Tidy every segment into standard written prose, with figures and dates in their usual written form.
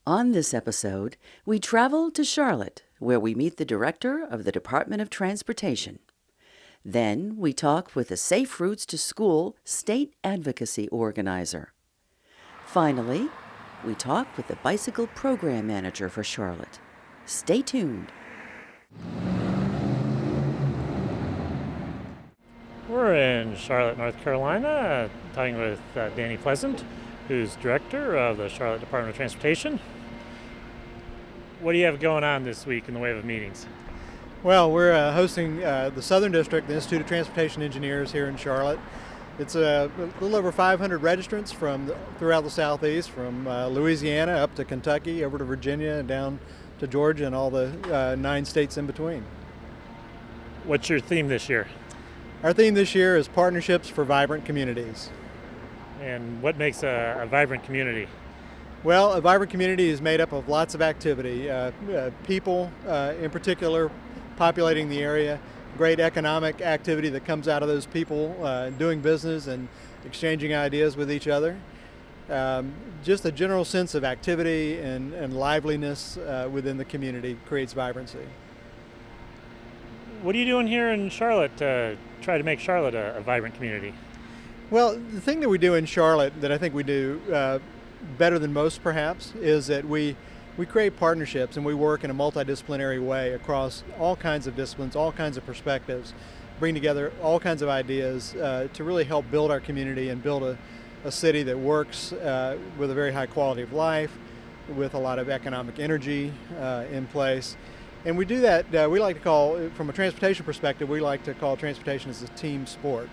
On this episode, we travel to Charlotte, where we meet the director of the Department of Transportation. Then we talk with the Safe Routes to School state advocacy organizer. Finally, we talk with the bicycle program manager for Charlotte. Stay tuned. We're in Charlotte, North Carolina, talking with Danny Pleasant, who's director of the Charlotte Department of Transportation. What do you have going on this week in the way of meetings? Well, we're hosting the Southern District, the Institute of Transportation Engineers here in Charlotte. It's a little over 500 registrants from throughout the Southeast, from Louisiana up to Kentucky, over to Virginia, and down to Georgia, and all the 9 states in between. What's your theme this year? Our theme this year is Partnerships for Vibrant Communities. And what makes a vibrant community? Well, a vibrant community is made up of lots of activity. People, in particular, populating the area, great economic activity that comes out of those people doing business and exchanging ideas with each other. Just a general sense of activity and liveliness within the community creates vibrancy. What are you doing here in Charlotte to try to make Charlotte a vibrant community? Well, the thing that we do in Charlotte that I think we do better than most perhaps is that we create partnerships and we work in a multidisciplinary way across all kinds of disciplines, all kinds of perspectives, bring together all kinds of ideas to really help build our community and build a city that works with a very high quality of life, with a lot of economic energy in place. And we do that, we like to call, from a transportation perspective, we like to call transportation as a team sport.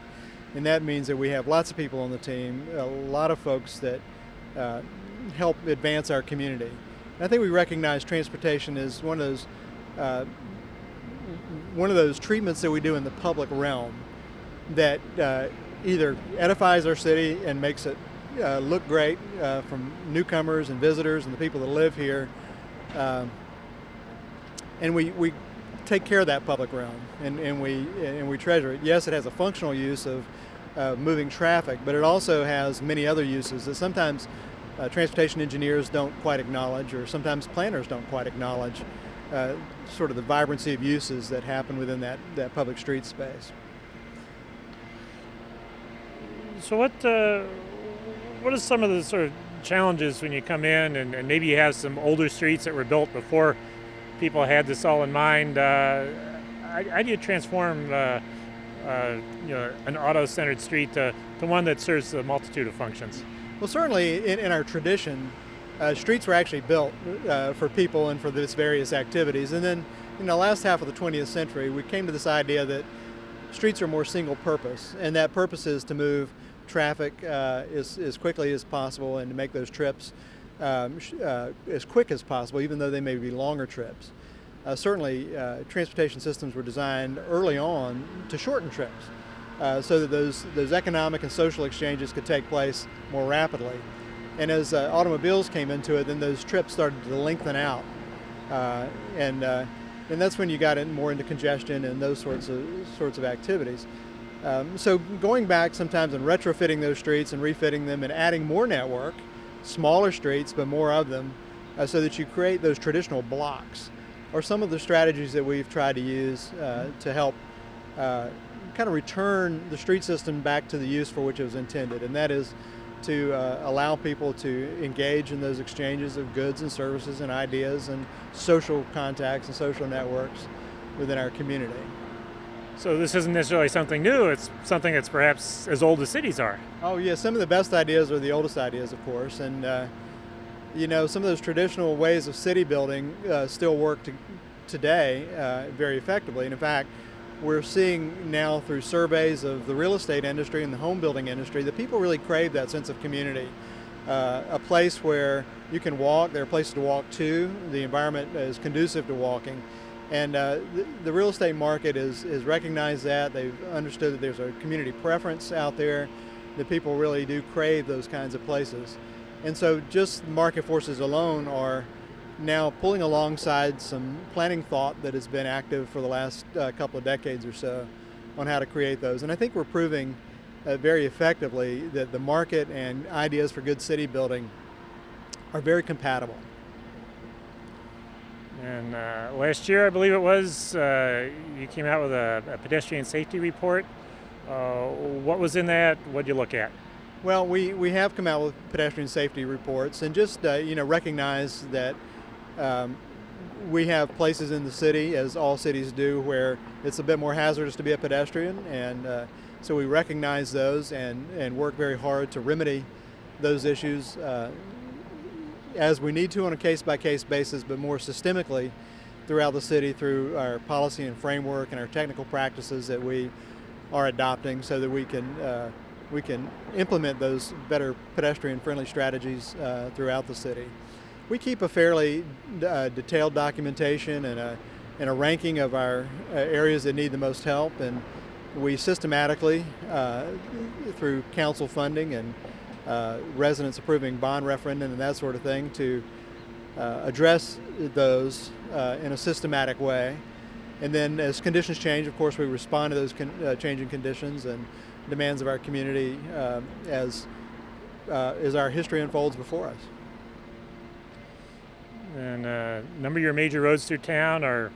And that means that we have lots of people on the team, a lot of folks that help advance our community. And I think we recognize transportation as one of those treatments that we do in the public realm that either edifies our city and makes it look great from newcomers and visitors and the people that live here. And we take care of that public realm and we treasure it. Yes, it has a functional use of moving traffic, but it also has many other uses that sometimes transportation engineers don't quite acknowledge, or sometimes planners don't quite acknowledge, sort of the vibrancy of uses that happen within that public street space. So what are some of the sort of challenges when you come in and maybe you have some older streets that were built before people had this all in mind? How do you transform an auto-centered street to one that serves a multitude of functions? Well, certainly in our tradition, streets were actually built for people and for this various activities. And then in the last half of the 20th century, we came to this idea that streets are more single purpose, and that purpose is to move traffic as quickly as possible and to make those trips as quick as possible, even though they may be longer trips. Certainly, transportation systems were designed early on to shorten trips so that those economic and social exchanges could take place more rapidly. And as automobiles came into it, then those trips started to lengthen out. And that's when you got more into congestion and those sorts of activities. So going back sometimes and retrofitting those streets and refitting them and adding more network, smaller streets, but more of them, so that you create those traditional blocks, are some of the strategies that we've tried to use to help kind of return the street system back to the use for which it was intended, and that is to allow people to engage in those exchanges of goods and services and ideas and social contacts and social networks within our community. So this isn't necessarily something new, it's something that's perhaps as old as cities are. Oh yeah, some of the best ideas are the oldest ideas, of course, and some of those traditional ways of city building still work today very effectively. And in fact, we're seeing now through surveys of the real estate industry and the home building industry that people really crave that sense of community. A place where you can walk, there are places to walk to, the environment is conducive to walking. And the real estate market has recognized that. They've understood that there's a community preference out there, that people really do crave those kinds of places. And so just market forces alone are now pulling alongside some planning thought that has been active for the last couple of decades or so on how to create those. And I think we're proving very effectively that the market and ideas for good city building are very compatible. And last year, I believe it was, you came out with a pedestrian safety report. What was in that? What did you look at? Well, we have come out with pedestrian safety reports and just recognize that we have places in the city, as all cities do, where it's a bit more hazardous to be a pedestrian, and so we recognize those and work very hard to remedy those issues as we need to on a case-by-case basis, but more systemically throughout the city through our policy and framework and our technical practices that we are adopting so that we can implement those better pedestrian-friendly strategies throughout the city. We keep a fairly detailed documentation and a ranking of our areas that need the most help, and we systematically, through council funding and residents approving bond referendum and that sort of thing, to address those in a systematic way. And then as conditions change, of course, we respond to those changing conditions and demands of our community as our history unfolds before us. And a number of your major roads through town are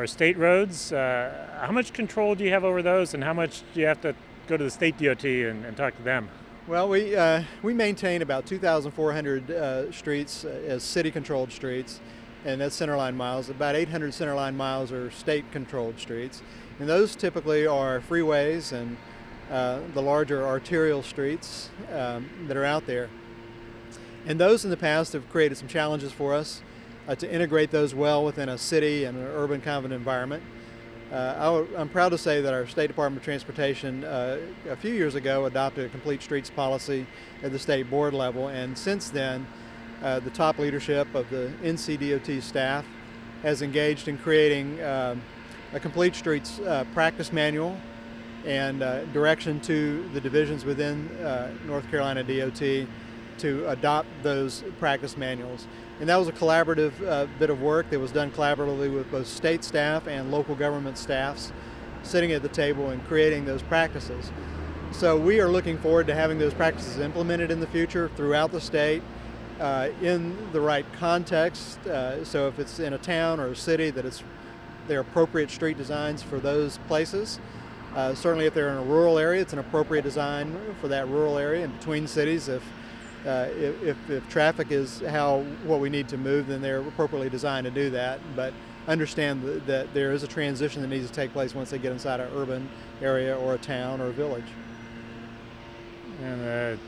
state roads. How much control do you have over those, and how much do you have to go to the state DOT and talk to them? Well, we maintain about 2,400 streets as city-controlled streets, and that's centerline miles. About 800 centerline miles are state-controlled streets, and those typically are freeways and the larger arterial streets that are out there. And those in the past have created some challenges for us to integrate those well within a city and an urban kind of an environment. I'm proud to say that our State Department of Transportation a few years ago adopted a complete streets policy at the state board level, and since then the top leadership of the NCDOT staff has engaged in creating a complete streets practice manual and direction to the divisions within North Carolina DOT to adopt those practice manuals. And that was a collaborative bit of work that was done collaboratively with both state staff and local government staffs sitting at the table and creating those practices. So we are looking forward to having those practices implemented in the future throughout the state in the right context. So if it's in a town or a city, that they're appropriate street designs for those places. Certainly if they're in a rural area, it's an appropriate design for that rural area. And between cities, if traffic is what we need to move, then they're appropriately designed to do that. But understand that there is a transition that needs to take place once they get inside an urban area or a town or a village. And the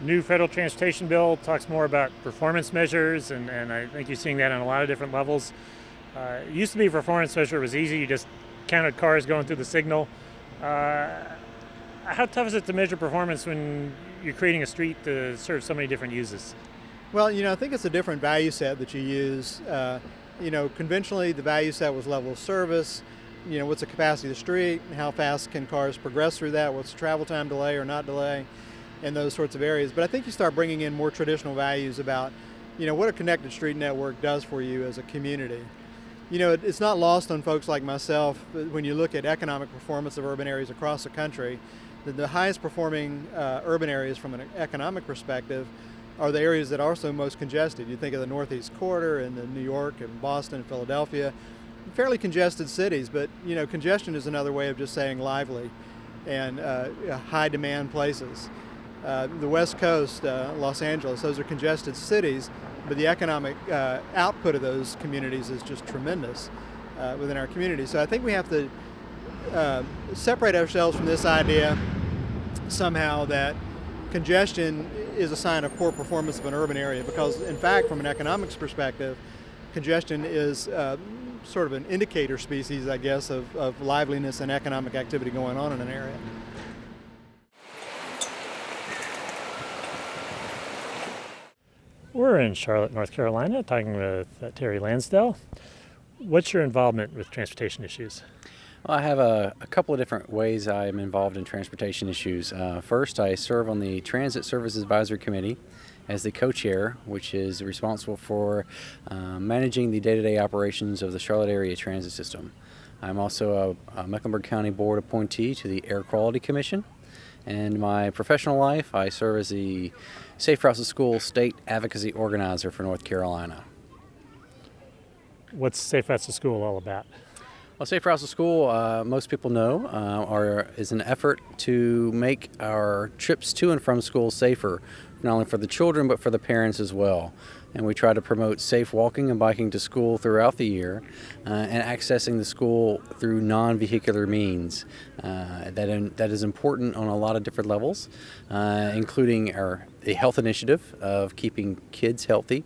new federal transportation bill talks more about performance measures, and I think you're seeing that on a lot of different levels. It used to be a performance measure was easy. You just counted cars going through the signal. How tough is it to measure performance when you're creating a street to serve so many different uses? Well, I think it's a different value set that you use. Conventionally the value set was level of service, what's the capacity of the street, how fast can cars progress through that, what's the travel time delay or not delay, and those sorts of areas. But I think you start bringing in more traditional values about, what a connected street network does for you as a community. It's not lost on folks like myself when you look at economic performance of urban areas across the country. The highest performing urban areas from an economic perspective are the areas that are also most congested. You think of the Northeast Corridor and the New York and Boston and Philadelphia, fairly congested cities, but congestion is another way of just saying lively and high demand places. The West Coast, Los Angeles, those are congested cities, but the economic output of those communities is just tremendous within our community. So I think we have to separate ourselves from this idea somehow that congestion is a sign of poor performance of an urban area, because in fact from an economics perspective congestion is sort of an indicator species, I guess, of liveliness and economic activity going on in an area. We're in Charlotte, North Carolina, talking with Terry Lansdell. What's your involvement with transportation issues? Well, I have a couple of different ways I am involved in transportation issues. First, I serve on the Transit Services Advisory Committee as the co-chair, which is responsible for managing the day-to-day operations of the Charlotte area transit system. I'm also a Mecklenburg County Board appointee to the Air Quality Commission. And in my professional life, I serve as the Safe Routes to School State Advocacy Organizer for North Carolina. What's Safe Routes to School all about? Well, Safe Routes to School, most people know, is an effort to make our trips to and from school safer, not only for the children but for the parents as well. And we try to promote safe walking and biking to school throughout the year and accessing the school through non-vehicular means. That is important on a lot of different levels, including the health initiative of keeping kids healthy,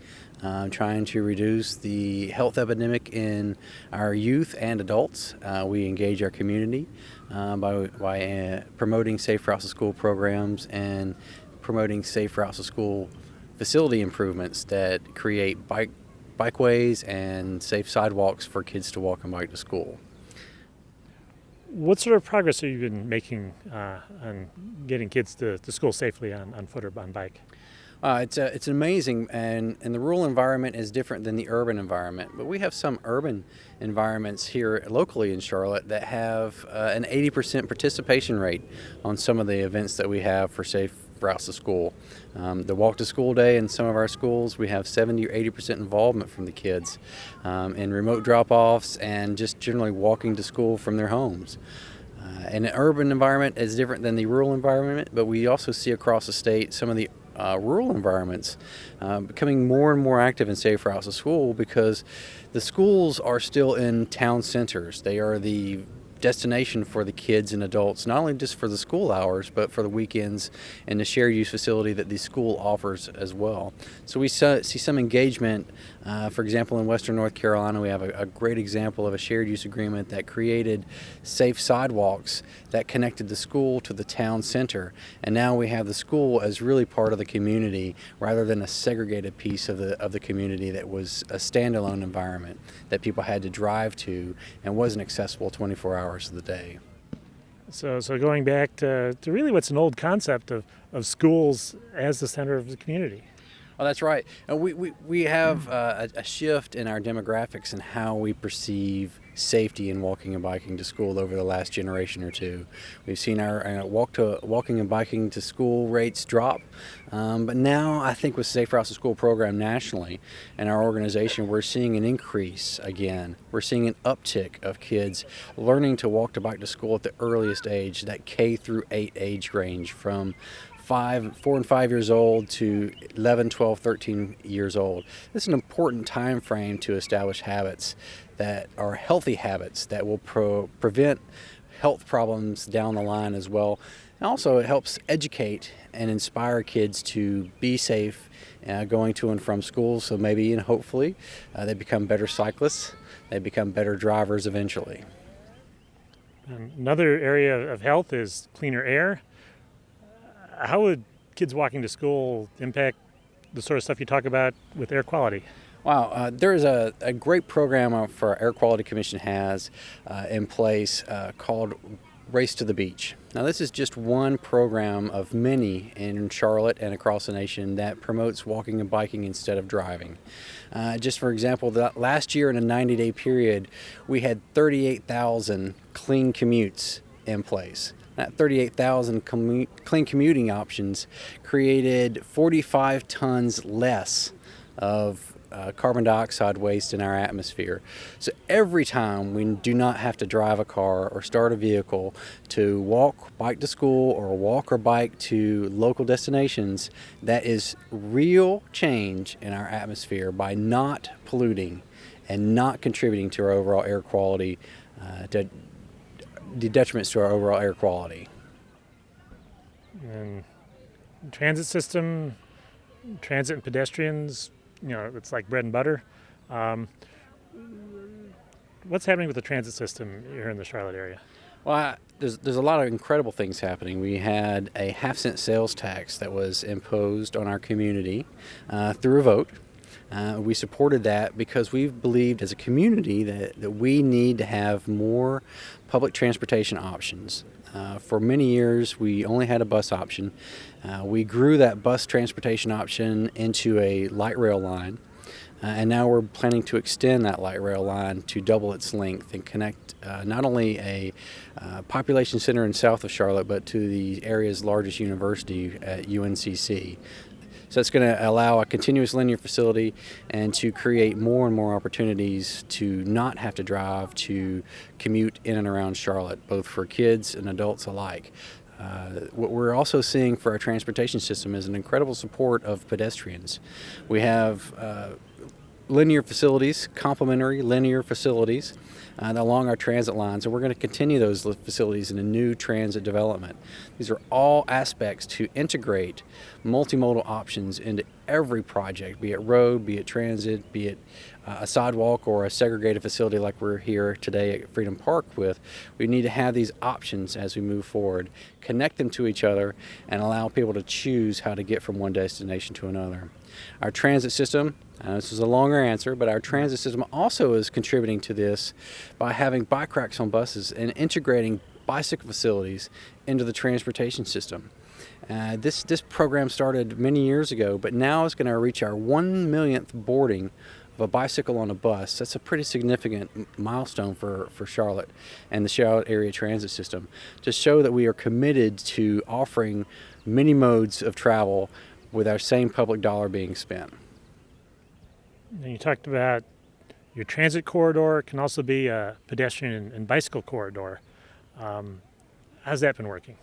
trying to reduce the health epidemic in our youth and adults. We engage our community by promoting Safe Routes to School programs and promoting Safe Routes to School facility improvements that create bikeways and safe sidewalks for kids to walk and bike to school. What sort of progress have you been making on getting kids to school safely on foot or on bike? It's amazing, and the rural environment is different than the urban environment. But we have some urban environments here locally in Charlotte that have an 80% participation rate on some of the events that we have for Safe Routes to School. The Walk to School Day in some of our schools, we have 70 or 80% involvement from the kids in remote drop-offs and just generally walking to school from their homes. And an urban environment is different than the rural environment, but we also see across the state some of the rural environments becoming more and more active in Safe Routes to School because the schools are still in town centers. They are the destination for the kids and adults, not only just for the school hours, but for the weekends and the shared use facility that the school offers as well. So we see some engagement. For example, in Western North Carolina, we have a great example of a shared use agreement that created safe sidewalks that connected the school to the town center. And now we have the school as really part of the community rather than a segregated piece of the community that was a standalone environment that people had to drive to and wasn't accessible 24 hours of the day. So going back to really what's an old concept of schools as the center of the community. Well, that's right. We have a shift in our demographics and how we perceive safety in walking and biking to school over the last generation or two. We've seen our walking and biking to school rates drop, but now I think with Safe Routes to School program nationally and our organization, we're seeing an increase again. We're seeing an uptick of kids learning to walk to bike to school at the earliest age, that K through 8 age range, from 4 and 5 years old to 11, 12, 13 years old. This is an important time frame to establish habits that are healthy habits that will prevent health problems down the line as well. And also it helps educate and inspire kids to be safe going to and from school, so maybe and hopefully they become better cyclists, they become better drivers eventually. Another area of health is cleaner air. How would kids walking to school impact the sort of stuff you talk about with air quality? Wow, there's a great program for Air Quality Commission has in place called Race to the Beach. Now this is just one program of many in Charlotte and across the nation that promotes walking and biking instead of driving. Just for example, last year in a 90-day period, we had 38,000 clean commutes in place. That 38,000 clean commuting options created 45 tons less of carbon dioxide waste in our atmosphere. So every time we do not have to drive a car or start a vehicle to walk, bike to school, or walk or bike to local destinations, that is real change in our atmosphere by not polluting and not contributing to our overall air quality, the detriments to our overall air quality. And transit system, transit and pedestrians, it's like bread and butter. What's happening with the transit system here in the Charlotte area? Well, there's a lot of incredible things happening. We had a half-cent sales tax that was imposed on our community through a vote. We supported that because we've believed as a community that we need to have more public transportation options. For many years, we only had a bus option. We grew that bus transportation option into a light rail line, and now we're planning to extend that light rail line to double its length and connect not only a population center in south of Charlotte, but to the area's largest university at UNCC. So it's going to allow a continuous linear facility and to create more and more opportunities to not have to drive to commute in and around Charlotte, both for kids and adults alike. What we're also seeing for our transportation system is an incredible support of pedestrians. We have linear facilities, complementary linear facilities along our transit lines, and we're going to continue those facilities in a new transit development. These are all aspects to integrate multimodal options into every project, be it road, be it transit, be it a sidewalk or a segregated facility like we're here today at Freedom Park with. We need to have these options as we move forward, connect them to each other, and allow people to choose how to get from one destination to another. Our transit system, this is a longer answer, but our transit system also is contributing to this by having bike racks on buses and integrating bicycle facilities into the transportation system. This program started many years ago, but now it's going to reach our 1 millionth boarding of a bicycle on a bus. That's a pretty significant milestone for Charlotte and the Charlotte area transit system to show that we are committed to offering many modes of travel with our same public dollar being spent. And you talked about your transit corridor can also be a pedestrian and bicycle corridor. How's that been working?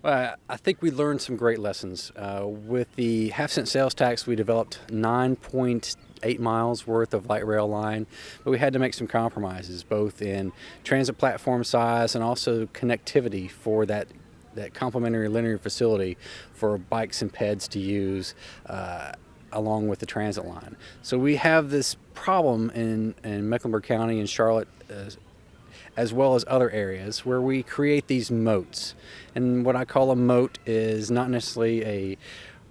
Well, I think we learned some great lessons. With the half-cent sales tax, we developed 9.8 miles worth of light rail line, but we had to make some compromises, both in transit platform size and also connectivity for that complementary linear facility for bikes and peds to use along with the transit line. So we have this problem in Mecklenburg County and Charlotte as well as other areas where we create these moats. And what I call a moat is not necessarily a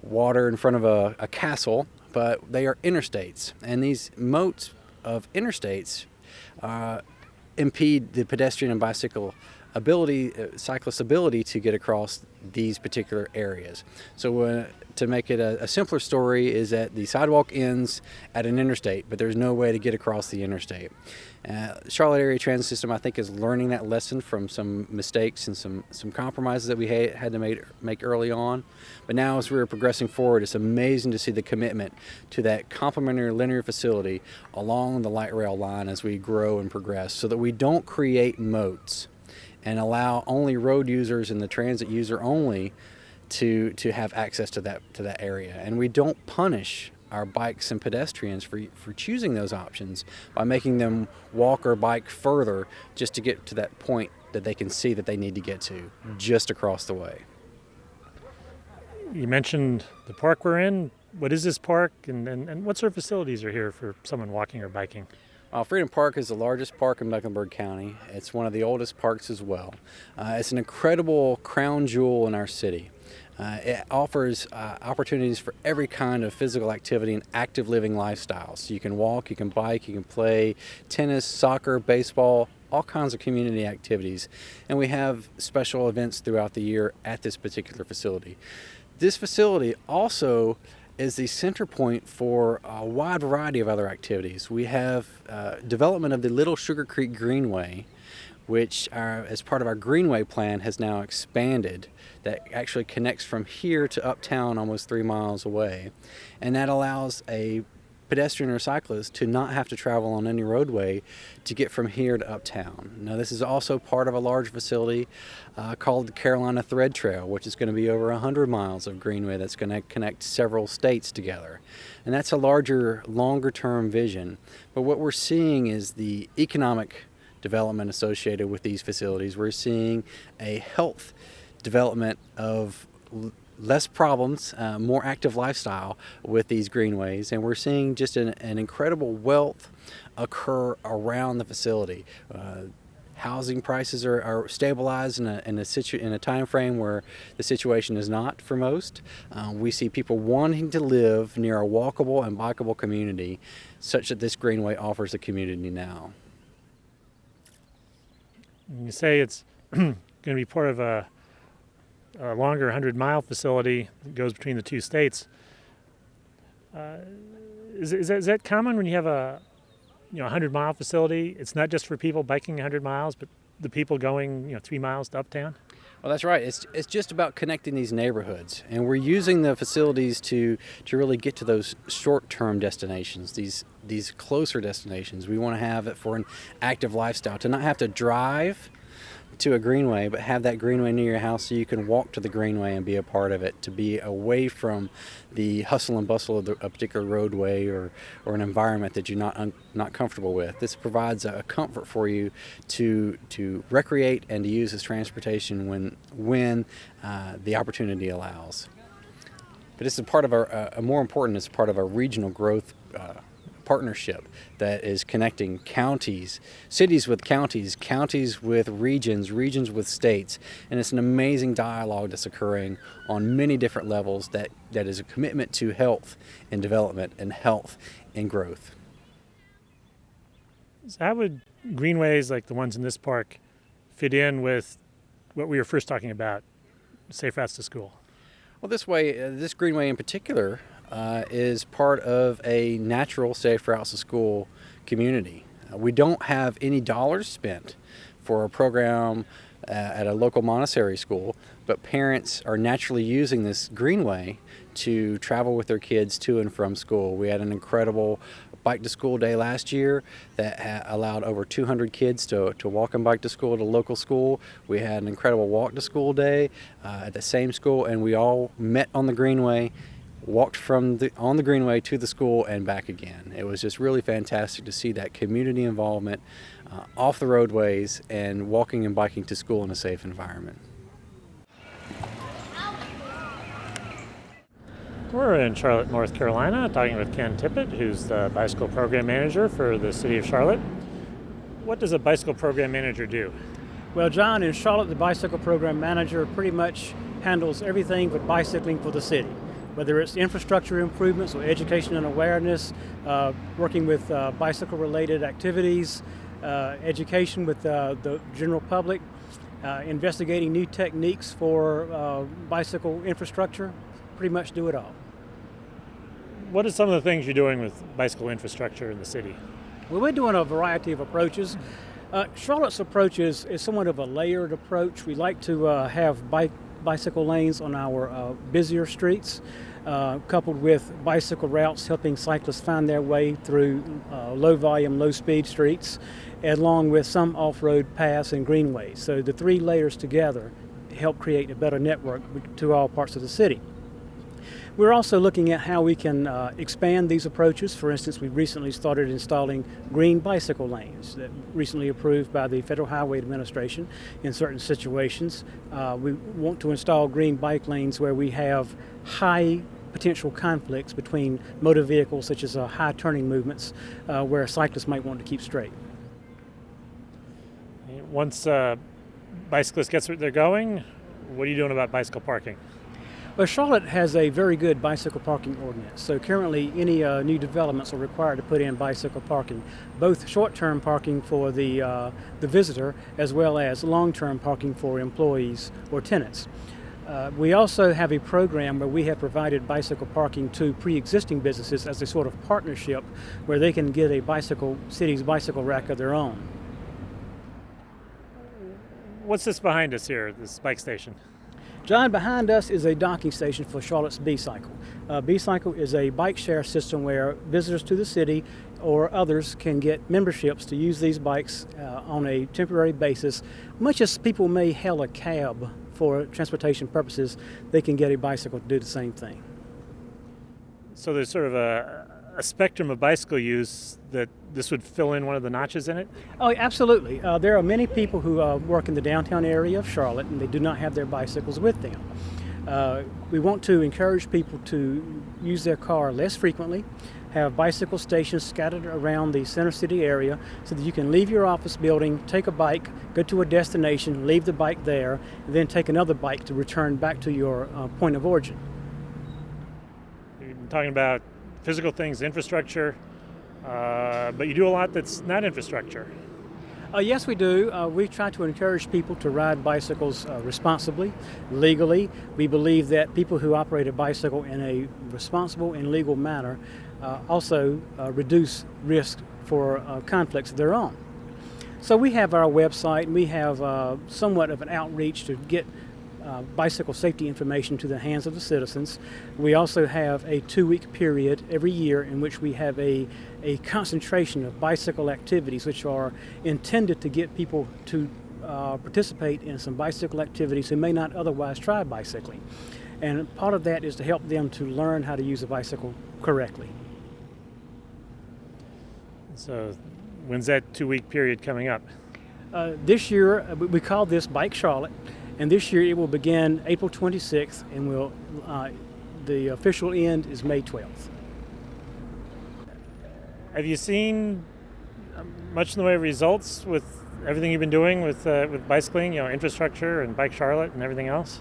water in front of a castle, but they are interstates. And these moats of interstates impede the pedestrian and bicycle cyclist ability to get across these particular areas. So to make it a simpler story is that the sidewalk ends at an interstate, but there's no way to get across the interstate. Charlotte area transit system, I think, is learning that lesson from some mistakes and some compromises that we had to make early on. But now as we're progressing forward, it's amazing to see the commitment to that complementary linear facility along the light rail line as we grow and progress, so that we don't create moats and allow only road users and the transit user only to have access to that area. And we don't punish our bikes and pedestrians for choosing those options by making them walk or bike further just to get to that point that they can see that they need to get to just across the way. You mentioned the park we're in. What is this park, and what sort of facilities are here for someone walking or biking? Freedom Park is the largest park in Mecklenburg County. It's one of the oldest parks as well. It's an incredible crown jewel in our city. It offers opportunities for every kind of physical activity and active living lifestyle. So you can walk, you can bike, you can play tennis, soccer, baseball, all kinds of community activities. And we have special events throughout the year at this particular facility. This facility also is the center point for a wide variety of other activities. We have development of the Little Sugar Creek Greenway, which as part of our Greenway plan has now expanded, that actually connects from here to uptown almost 3 miles away. And that allows a pedestrian or cyclist to not have to travel on any roadway to get from here to uptown. Now, this is also part of a large facility called the Carolina Thread Trail, which is going to be over 100 miles of greenway that's going to connect several states together. And that's a larger, longer-term vision. But what we're seeing is the economic development associated with these facilities. We're seeing a health development of less problems, more active lifestyle with these greenways, and we're seeing just an incredible wealth occur around the facility. Housing prices are stabilized in a time frame where the situation is not for most. We see people wanting to live near a walkable and bikeable community, such that this greenway offers the community now. You say it's going to be part of a longer 100-mile facility that goes between the two states. Is that common when you have a 100-mile facility? It's not just for people biking 100 miles, but the people going 3 miles to uptown? Well, that's right. It's just about connecting these neighborhoods, and we're using the facilities to really get to those short-term destinations, these closer destinations. We want to have it for an active lifestyle, to not have to drive to a greenway, but have that greenway near your house so you can walk to the greenway and be a part of it, to be away from the hustle and bustle of a particular roadway or an environment that you're not comfortable with. This provides a comfort for you to recreate and to use as transportation when the opportunity allows. But this is part of our, more important, it's part of our regional growth partnership that is connecting counties, cities with counties, counties with regions, regions with states, and it's an amazing dialogue that's occurring on many different levels that is a commitment to health and development and health and growth. So how would greenways like the ones in this park fit in with what we were first talking about, safe routes to school? Well, this greenway in particular is part of a natural safe routes to school community. We don't have any dollars spent for a program at a local Montessori school, but parents are naturally using this greenway to travel with their kids to and from school. We had an incredible bike to school day last year that allowed over 200 kids to walk and bike to school at a local school. We had an incredible walk to school day at the same school, and we all met on the greenway, walked on the greenway to the school and back again. It was just really fantastic to see that community involvement off the roadways and walking and biking to school in a safe environment. We're in Charlotte, North Carolina, talking with Ken Tippett, who's the bicycle program manager for the city of Charlotte. What does a bicycle program manager do? Well, John, in Charlotte, the bicycle program manager pretty much handles everything with bicycling for the city, whether it's infrastructure improvements or education and awareness, working with bicycle-related activities, education with the general public, investigating new techniques for bicycle infrastructure, pretty much do it all. What are some of the things you're doing with bicycle infrastructure in the city? Well, we're doing a variety of approaches. Charlotte's approach is somewhat of a layered approach. We like to have bicycle lanes on our busier streets, coupled with bicycle routes helping cyclists find their way through low volume, low speed streets, along with some off-road paths and greenways. So the three layers together help create a better network to all parts of the city. We're also looking at how we can expand these approaches. For instance, we recently started installing green bicycle lanes that recently approved by the Federal Highway Administration in certain situations. We want to install green bike lanes where we have high potential conflicts between motor vehicles, such as high turning movements, where cyclists might want to keep straight. Once bicyclists get where they're going, what are you doing about bicycle parking? Well, Charlotte has a very good bicycle parking ordinance. So currently, any new developments are required to put in bicycle parking, both short-term parking for the visitor as well as long-term parking for employees or tenants. We also have a program where we have provided bicycle parking to pre-existing businesses as a sort of partnership where they can get a city's bicycle rack of their own. What's this behind us here, this bike station? John, behind us is a docking station for Charlotte's B-Cycle. B-Cycle is a bike share system where visitors to the city or others can get memberships to use these bikes on a temporary basis. Much as people may hail a cab for transportation purposes, they can get a bicycle to do the same thing. So there's sort of a spectrum of bicycle use that this would fill in one of the notches in it? Oh, absolutely. There are many people who work in the downtown area of Charlotte and they do not have their bicycles with them. We want to encourage people to use their car less frequently, have bicycle stations scattered around the center city area so that you can leave your office building, take a bike, go to a destination, leave the bike there, and then take another bike to return back to your point of origin. You've been talking about physical things, infrastructure, but you do a lot that's not infrastructure. Yes, we do. We try to encourage people to ride bicycles responsibly, legally. We believe that people who operate a bicycle in a responsible and legal manner also reduce risk for conflicts of their own. So we have our website and we have somewhat of an outreach to get bicycle safety information to the hands of the citizens. We also have a 2-week period every year in which we have a concentration of bicycle activities which are intended to get people to participate in some bicycle activities who may not otherwise try bicycling. And part of that is to help them to learn how to use a bicycle correctly. So when's that 2-week period coming up? This year, we call this Bike Charlotte, and this year it will begin April 26th, and the official end is May 12th. Have you seen much in the way of results with everything you've been doing with bicycling, infrastructure and Bike Charlotte and everything else?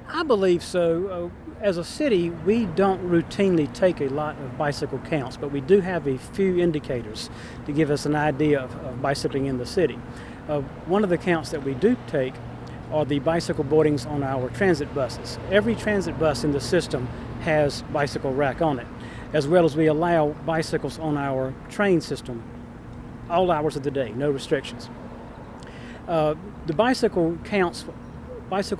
I believe so. As a city, we don't routinely take a lot of bicycle counts, but we do have a few indicators to give us an idea of bicycling in the city. One of the counts that we do take are the bicycle boardings on our transit buses. Every transit bus in the system has bicycle rack on it, as well as we allow bicycles on our train system all hours of the day, no restrictions. The bicycle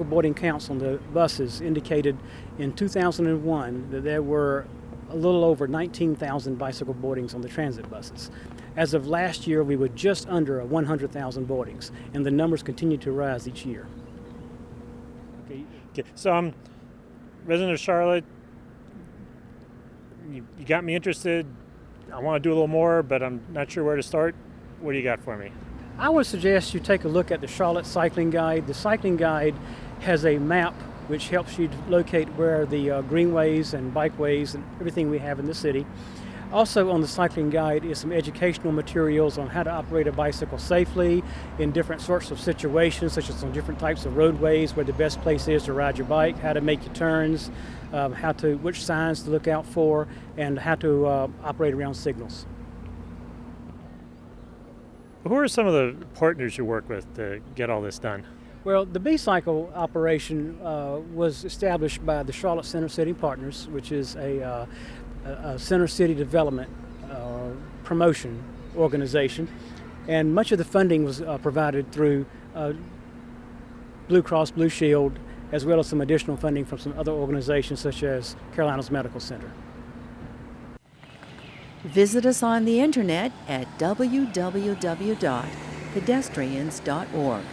boarding counts on the buses indicated in 2001 that there were a little over 19,000 bicycle boardings on the transit buses. As of last year, we were just under 100,000 boardings, and the numbers continue to rise each year. Okay. So I'm resident of Charlotte. You got me interested. I want to do a little more, but I'm not sure where to start. What do you got for me? I would suggest you take a look at the Charlotte Cycling Guide. The Cycling Guide has a map which helps you to locate where the greenways and bikeways and everything we have in the city. Also on the Cycling Guide is some educational materials on how to operate a bicycle safely in different sorts of situations, such as on different types of roadways, where the best place is to ride your bike, how to make your turns, which signs to look out for, and how to operate around signals. Who are some of the partners you work with to get all this done? Well, the B-Cycle operation was established by the Charlotte Center City Partners, which is a Center City Development promotion organization, and much of the funding was provided through Blue Cross Blue Shield, as well as some additional funding from some other organizations such as Carolinas Medical Center. Visit us on the internet at www.pedestrians.org.